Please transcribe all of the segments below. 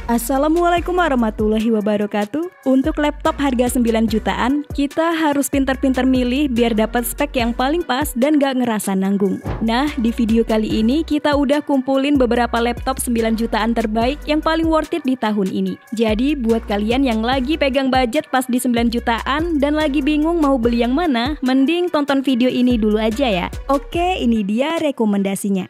Assalamualaikum warahmatullahi wabarakatuh. Untuk laptop harga 9 jutaan, kita harus pintar-pintar milih biar dapat spek yang paling pas dan gak ngerasa nanggung. Nah, di video kali ini kita udah kumpulin beberapa laptop 9 jutaan terbaik yang paling worth it di tahun ini. Jadi, buat kalian yang lagi pegang budget pas di 9 jutaan dan lagi bingung mau beli yang mana, mending tonton video ini dulu aja ya. Oke, ini dia rekomendasinya.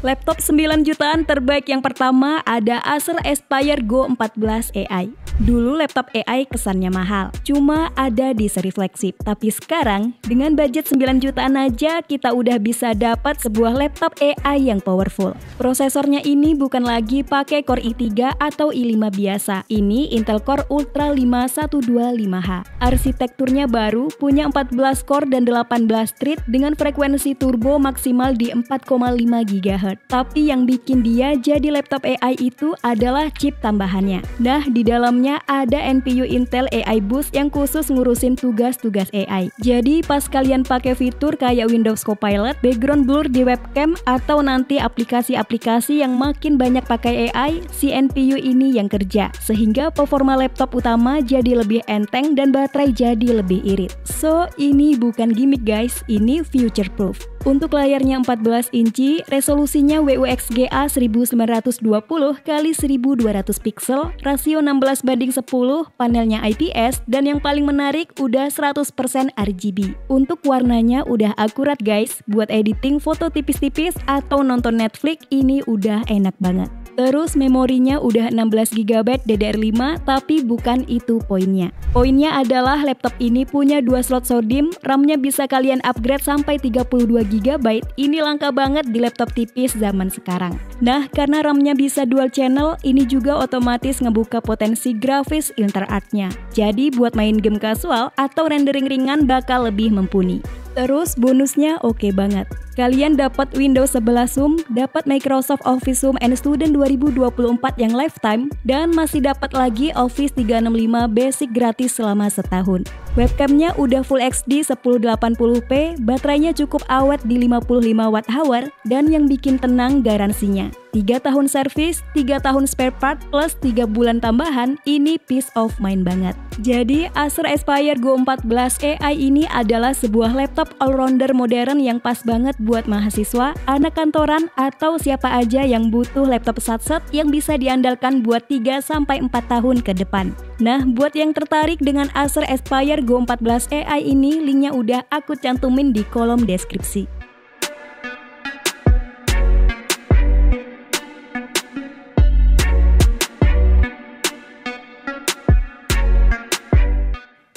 Laptop 9 jutaan terbaik yang pertama ada Acer Aspire Go 14 AI. Dulu laptop AI kesannya mahal, cuma ada di seri flagship. Tapi sekarang, dengan budget 9 jutaan aja kita udah bisa dapat sebuah laptop AI yang powerful. Prosesornya ini bukan lagi pakai Core i3 atau i5 biasa. Ini Intel Core Ultra 5125H. Arsitekturnya baru, punya 14 core dan 18 thread dengan frekuensi turbo maksimal di 4,5 GHz. Tapi yang bikin dia jadi laptop AI itu adalah chip tambahannya. Nah, di dalamnya ada NPU Intel AI Boost yang khusus ngurusin tugas-tugas AI. Jadi pas kalian pakai fitur kayak Windows Copilot, background blur di webcam, atau nanti aplikasi-aplikasi yang makin banyak pakai AI, si NPU ini yang kerja. Sehingga performa laptop utama jadi lebih enteng dan baterai jadi lebih irit. So, ini bukan gimmick guys, ini future proof. Untuk layarnya 14 inci, resolusinya WUXGA 1920x1200 pixel, rasio 16:10, panelnya IPS, dan yang paling menarik udah 100% RGB. Untuk warnanya udah akurat guys, buat editing foto tipis-tipis atau nonton Netflix ini udah enak banget. Terus memorinya udah 16 GB DDR5, tapi bukan itu poinnya. Poinnya adalah laptop ini punya 2 slot SODIMM, RAM-nya bisa kalian upgrade sampai 32 GB. Ini langka banget di laptop tipis zaman sekarang. Nah, karena RAM-nya bisa dual channel, ini juga otomatis ngebuka potensi grafis InterArt-nya. Jadi buat main game casual atau rendering ringan bakal lebih mumpuni. Terus bonusnya oke banget. Kalian dapat Windows 11 Zoom, dapat Microsoft Office Zoom and Student 2024 yang lifetime, dan masih dapat lagi Office 365 Basic gratis selama setahun. Webcamnya udah Full HD 1080p, baterainya cukup awet di 55 Wh, dan yang bikin tenang garansinya. 3 tahun servis, 3 tahun spare part, plus 3 bulan tambahan, ini peace of mind banget. Jadi Acer Aspire Go 14 AI ini adalah sebuah laptop all-rounder modern yang pas banget buat mahasiswa, anak kantoran, atau siapa aja yang butuh laptop satset yang bisa diandalkan buat 3-4 tahun ke depan. Nah, buat yang tertarik dengan Acer Aspire Go 14 AI ini, linknya udah aku cantumin di kolom deskripsi.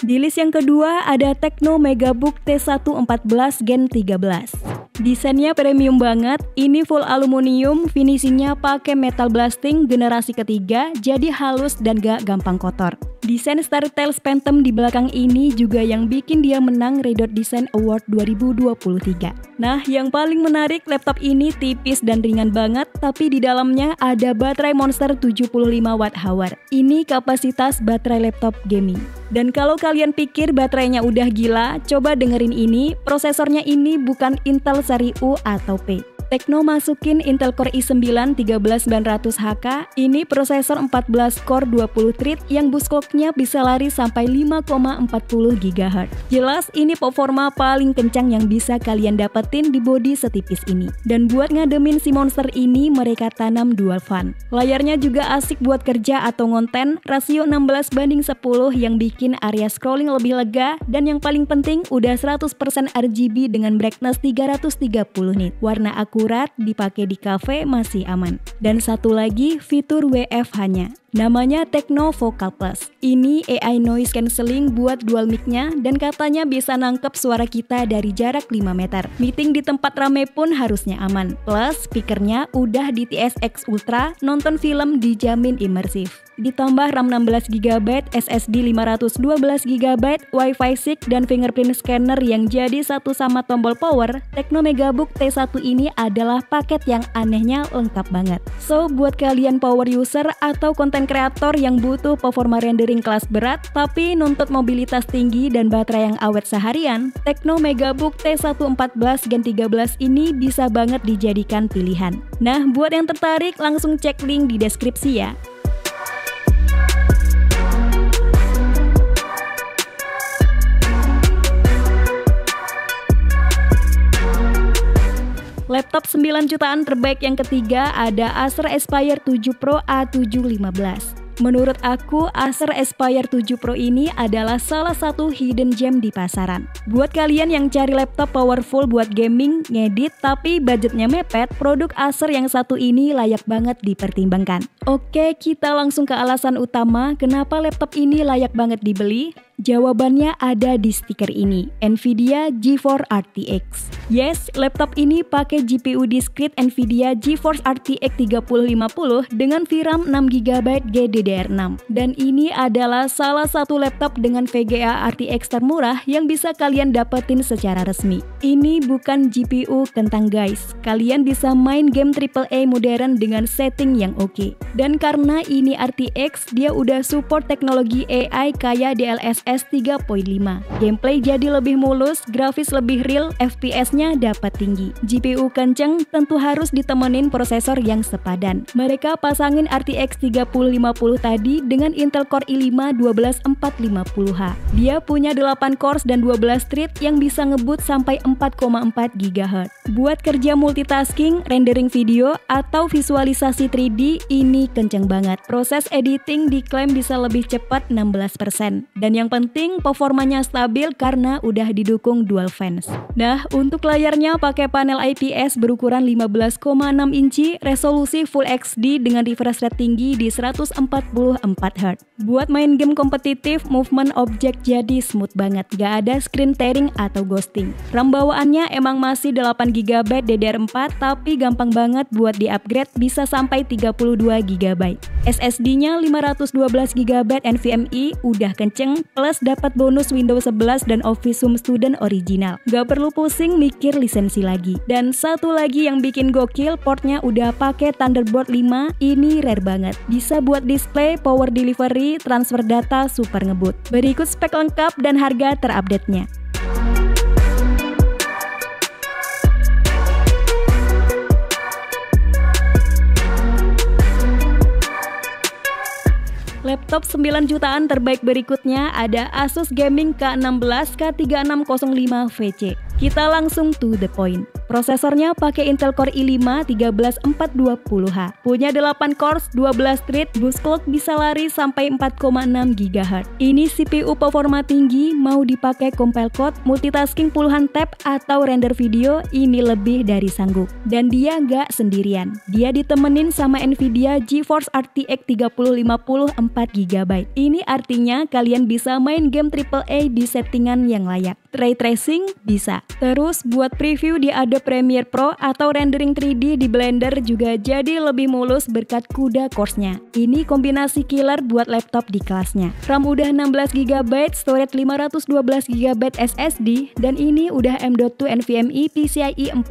Di list yang kedua ada Tecno Megabook T114 Gen 13. Desainnya premium banget, ini full aluminium, finishingnya pakai metal blasting generasi ketiga, jadi halus dan gak gampang kotor. Desain StarTale Phantom di belakang ini juga yang bikin dia menang Red Dot Design Award 2023. Nah, yang paling menarik laptop ini tipis dan ringan banget, tapi di dalamnya ada baterai Monster 75 Wh. Ini kapasitas baterai laptop gaming. Dan kalau kalian pikir baterainya udah gila, coba dengerin ini, prosesornya ini bukan Intel seri U atau P. Tecno masukin Intel Core i9 13900HK, ini prosesor 14 core 20 thread yang boost clock-nya bisa lari sampai 5,40 GHz. Jelas ini performa paling kencang yang bisa kalian dapetin di bodi setipis ini. Dan buat ngademin si monster ini mereka tanam dual fan. Layarnya juga asik buat kerja atau ngonten, rasio 16:10 yang bikin area scrolling lebih lega, dan yang paling penting udah 100% RGB dengan brightness 330 nit. Warna akurat, dipakai di cafe masih aman. Dan satu lagi fitur WFH-nya. Namanya Tecno Vocal Plus. Ini AI noise cancelling buat dual mic-nya dan katanya bisa nangkep suara kita dari jarak 5 meter. Meeting di tempat rame pun harusnya aman. Plus, speakernya udah di TSX Ultra, nonton film dijamin imersif. Ditambah RAM 16 GB, SSD 512 GB, Wi-Fi 6, dan fingerprint scanner yang jadi satu sama tombol power, Tecno Megabook T1 ini adalah paket yang anehnya lengkap banget. So, buat kalian power user atau konten kreator yang butuh performa rendering kelas berat tapi nuntut mobilitas tinggi dan baterai yang awet seharian, Tecno Megabook T114 Gen 13 ini bisa banget dijadikan pilihan. Nah, buat yang tertarik langsung cek link di deskripsi ya. Laptop 9 jutaan terbaik yang ketiga ada Acer Aspire 7 Pro A715. Menurut aku, Acer Aspire 7 Pro ini adalah salah satu hidden gem di pasaran. Buat kalian yang cari laptop powerful buat gaming, ngedit, tapi budgetnya mepet, produk Acer yang satu ini layak banget dipertimbangkan. Oke, kita langsung ke alasan utama kenapa laptop ini layak banget dibeli. Jawabannya ada di stiker ini, Nvidia GeForce RTX. Yes, laptop ini pakai GPU discrete Nvidia GeForce RTX 3050 dengan VRAM 6GB GDDR6. Dan ini adalah salah satu laptop dengan VGA RTX termurah yang bisa kalian dapetin secara resmi. Ini bukan GPU kentang guys, kalian bisa main game AAA modern dengan setting yang oke. Dan karena ini RTX, dia udah support teknologi AI kayak DLSS 3.5. Gameplay jadi lebih mulus, grafis lebih real, FPS-nya dapat tinggi. GPU kenceng tentu harus ditemenin prosesor yang sepadan. Mereka pasangin RTX 3050 tadi dengan Intel Core i5 12450H. Dia punya 8 cores dan 12 thread yang bisa ngebut sampai 4,4 GHz. Buat kerja multitasking, rendering video, atau visualisasi 3D, ini kenceng banget. Proses editing diklaim bisa lebih cepat 16%. Dan yang penting, performanya stabil karena udah didukung dual fans. Nah, untuk layarnya pakai panel IPS berukuran 15,6 inci, resolusi Full HD dengan refresh rate tinggi di 144Hz. Buat main game kompetitif, movement objek jadi smooth banget, gak ada screen tearing atau ghosting. RAM bawaannya emang masih 8GB DDR4, tapi gampang banget buat di-upgrade bisa sampai 32GB. SSD-nya 512GB NVMe, udah kenceng, plus dapat bonus Windows 11 dan Office Home Student original. Gak perlu pusing mikir lisensi lagi. Dan satu lagi yang bikin gokil, portnya udah pakai Thunderbolt 5, ini rare banget. Bisa buat display, power delivery, transfer data super ngebut. Berikut spek lengkap dan harga terupdate-nya. Laptop 9 jutaan terbaik berikutnya ada Asus Gaming K16 K3605VC. Kita langsung to the point. Prosesornya pakai Intel Core i5 13420H. Punya 8 cores, 12 thread, boost clock bisa lari sampai 4,6 GHz. Ini CPU performa tinggi, mau dipakai compile code, multitasking puluhan tab, atau render video, ini lebih dari sanggup. Dan dia nggak sendirian. Dia ditemenin sama Nvidia GeForce RTX 3050 4GB. Ini artinya kalian bisa main game AAA di settingan yang layak. Ray tracing bisa. Terus buat preview di Adobe Premiere Pro atau rendering 3D di Blender juga jadi lebih mulus berkat CUDA cores-nya. Ini kombinasi killer buat laptop di kelasnya. RAM udah 16GB, storage 512GB SSD, dan ini udah M.2 NVMe PCIe 4.0.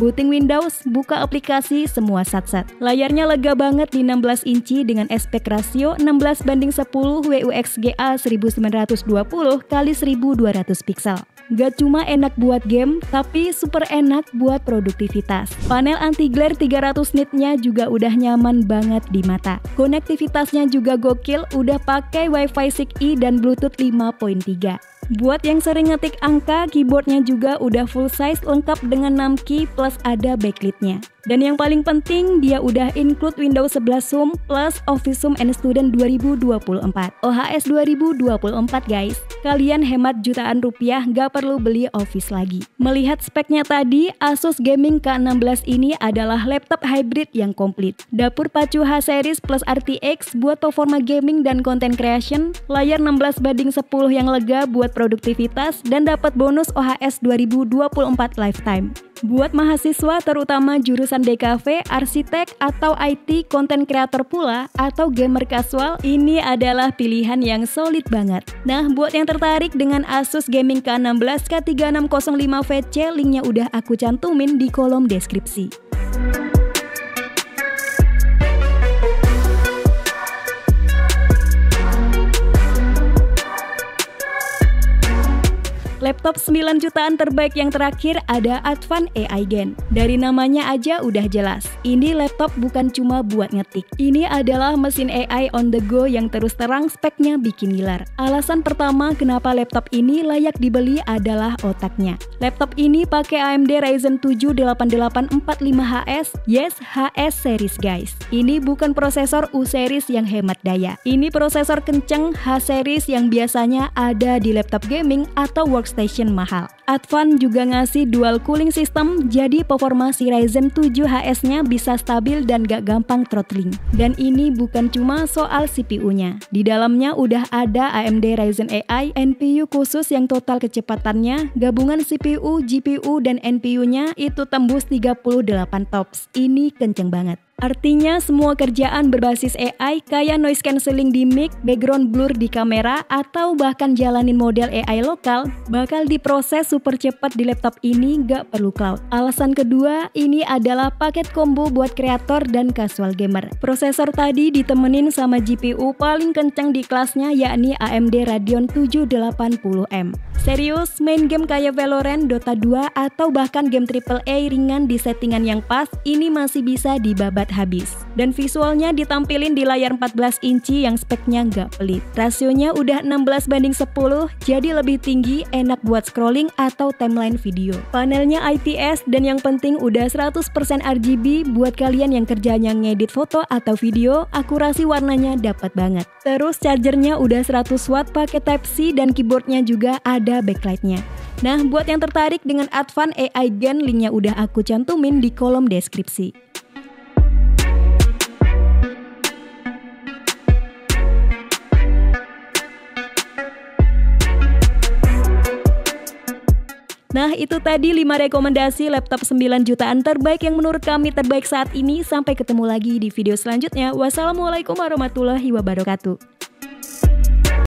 Booting Windows, buka aplikasi, semua sat-sat. Layarnya lega banget di 16 inci dengan aspek rasio 16:10 WUXGA 1920x1200 pixel. Gak cuma enak buat game, tapi super enak buat produktivitas. Panel anti-glare 300 nits-nya juga udah nyaman banget di mata. Konektivitasnya juga gokil, udah pakai Wi-Fi 6E dan Bluetooth 5.3. Buat yang sering ngetik angka, keyboardnya juga udah full size lengkap dengan 6 key plus ada backlit-nya. Dan yang paling penting, dia udah include Windows 11 Home plus Office Home and Student 2024. OHS 2024 guys. Kalian hemat jutaan rupiah, gak perlu beli Office lagi. Melihat speknya tadi, Asus Gaming K16 ini adalah laptop hybrid yang komplit. Dapur pacu H-Series plus RTX buat performa gaming dan content creation, layar 16:10 yang lega buat produktivitas dan dapat bonus OHS 2024 lifetime. Buat mahasiswa terutama jurusan DKV, arsitek, atau IT, content creator pula, atau gamer casual, ini adalah pilihan yang solid banget. Nah, buat yang tertarik dengan Asus Gaming K16 K3605 VC, linknya udah aku cantumin di kolom deskripsi. Laptop 9 jutaan terbaik yang terakhir ada Advan AI Gen. Dari namanya aja udah jelas, ini laptop bukan cuma buat ngetik. Ini adalah mesin AI on the go yang terus terang speknya bikin ngiler. Alasan pertama kenapa laptop ini layak dibeli adalah otaknya. Laptop ini pakai AMD Ryzen 7 8845HS, yes HS series guys. Ini bukan prosesor U series yang hemat daya. Ini prosesor kenceng H series yang biasanya ada di laptop gaming atau workstation mahal. Advan juga ngasih dual cooling system, jadi performa si Ryzen 7 HS-nya bisa stabil dan gak gampang throttling. Dan ini bukan cuma soal CPU-nya. Di dalamnya udah ada AMD Ryzen AI NPU khusus yang total kecepatannya, gabungan CPU, GPU, dan NPU-nya itu tembus 38 TOPS. Ini kenceng banget. Artinya semua kerjaan berbasis AI kayak noise cancelling di mic, background blur di kamera, atau bahkan jalanin model AI lokal bakal diproses super cepat di laptop ini, gak perlu cloud. Alasan kedua, ini adalah paket combo buat kreator dan casual gamer. Prosesor tadi ditemenin sama GPU paling kencang di kelasnya, yakni AMD Radeon 780M. Serius, main game kayak Valorant, Dota 2, atau bahkan game AAA ringan di settingan yang pas, ini masih bisa dibabat habis. Dan visualnya ditampilin di layar 14 inci yang speknya nggak pelit. Rasionya udah 16:10, jadi lebih tinggi, enak buat scrolling atau timeline video. Panelnya IPS dan yang penting udah 100% RGB buat kalian yang kerjanya ngedit foto atau video, akurasi warnanya dapat banget. Terus chargernya udah 100 watt pakai Type-C dan keyboardnya juga ada backlightnya. Nah, buat yang tertarik dengan Advan AI Gen, linknya udah aku cantumin di kolom deskripsi. Nah, itu tadi 5 rekomendasi laptop 9 jutaan terbaik yang menurut kami terbaik saat ini. Sampai ketemu lagi di video selanjutnya. Wassalamualaikum warahmatullahi wabarakatuh.